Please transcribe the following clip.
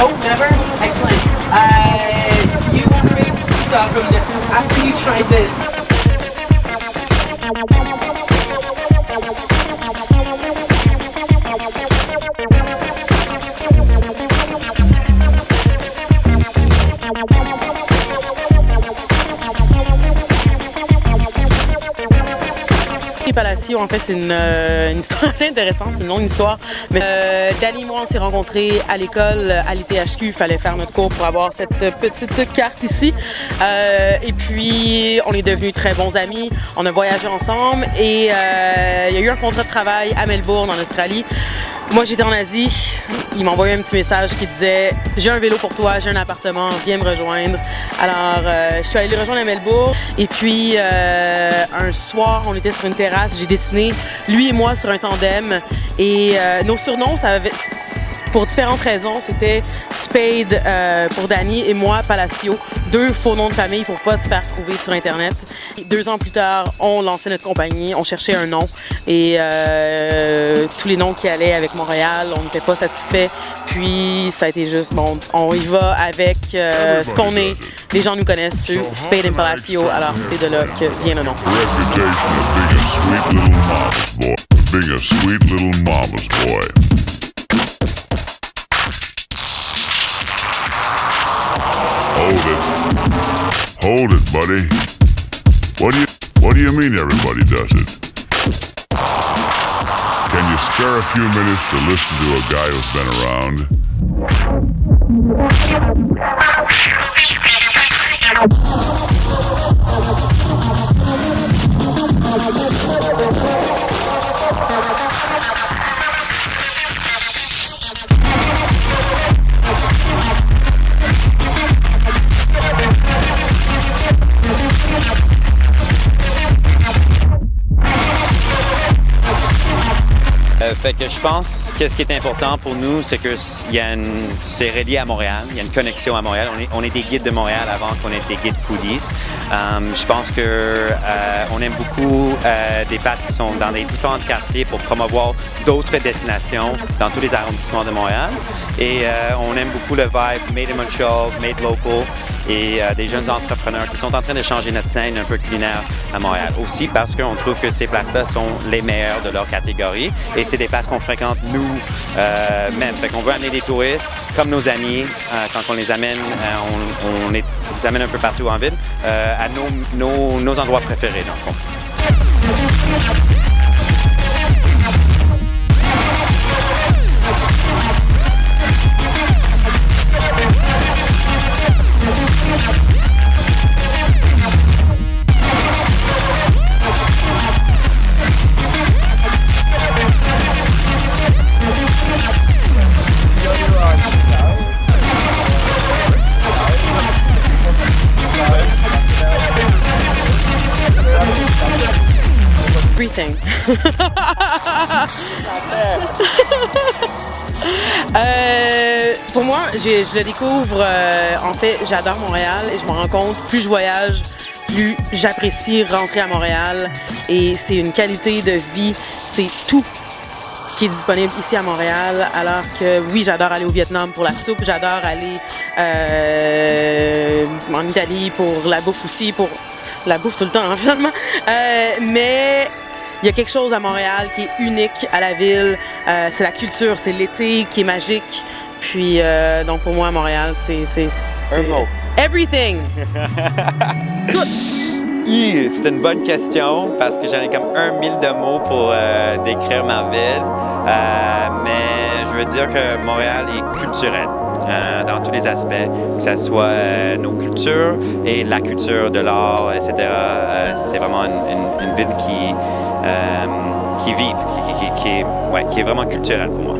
No, never? Excellent. You were made pizza after you tried this. Palacio, en fait, c'est une histoire assez intéressante, c'est une longue histoire. Mais Danny et moi, on s'est rencontrés à l'école, à l'ITHQ. Il fallait faire notre cours pour avoir cette petite carte ici. Et puis, on est devenus très bons amis. On a voyagé ensemble et il y a eu un contrat de travail à Melbourne, en Australie. Moi, j'étais en Asie. Il m'a envoyé un petit message qui disait « J'ai un vélo pour toi, j'ai un appartement, viens me rejoindre. » Alors, je suis allée le rejoindre à Melbourne. Et puis, un soir, on était sur une terrasse. J'ai dessiné, lui et moi, sur un tandem. Et nos surnoms, ça avait... Pour différentes raisons, c'était Spade pour Danny et moi, Palacio. 2 faux noms de famille pour pas se faire trouver sur Internet. 2 ans plus tard, on lançait notre compagnie, on cherchait un nom et tous les noms qui allaient avec Montréal, on n'était pas satisfaits. Puis ça a été juste, bon, on y va avec ce qu'on est. Les gens nous connaissent sur Spade et Palacio, alors c'est de là que vient le nom. Being a sweet little mama's boy. Hold it, buddy. What do you mean everybody does it? Can you spare a few minutes to listen to a guy who's been around? Fait que je pense que ce qui est important pour nous, c'est que c'est relié à Montréal. Il y a une connexion à Montréal. On est des guides de Montréal avant qu'on ait des guides foodies. Je pense que on aime beaucoup des places qui sont dans les différents quartiers pour promouvoir d'autres destinations dans tous les arrondissements de Montréal. Et on aime beaucoup le vibe Made in Montreal, Made Local et des jeunes entrepreneurs qui sont en train de changer notre scène un peu culinaire à Montréal. Aussi parce qu'on trouve que ces places-là sont les meilleures de leur catégorie et c'est des places qu'on fréquente nous-mêmes. Fait qu'on veut amener des touristes comme nos amis quand on les amène, on les amène un peu partout en ville à nos endroits préférés dans le fond. Everything. Pour moi, je le découvre, en fait, j'adore Montréal et je me rends compte, plus je voyage, plus j'apprécie rentrer à Montréal et c'est une qualité de vie, c'est tout qui est disponible ici à Montréal, alors que oui, j'adore aller au Vietnam pour la soupe, j'adore aller en Italie pour la bouffe aussi, pour la bouffe tout le temps, hein, finalement, mais il y a quelque chose à Montréal qui est unique à la ville, c'est la culture, c'est l'été qui est magique, puis donc pour moi, Montréal, c'est Un mot. Everything! Tout! C'est une bonne question parce que j'en ai comme 1000 de mots pour décrire ma ville, mais je veux dire que Montréal est culturel. Dans tous les aspects, que ce soit nos cultures et la culture de l'art, etc. C'est vraiment une ville qui vive, qui est vraiment culturelle pour moi.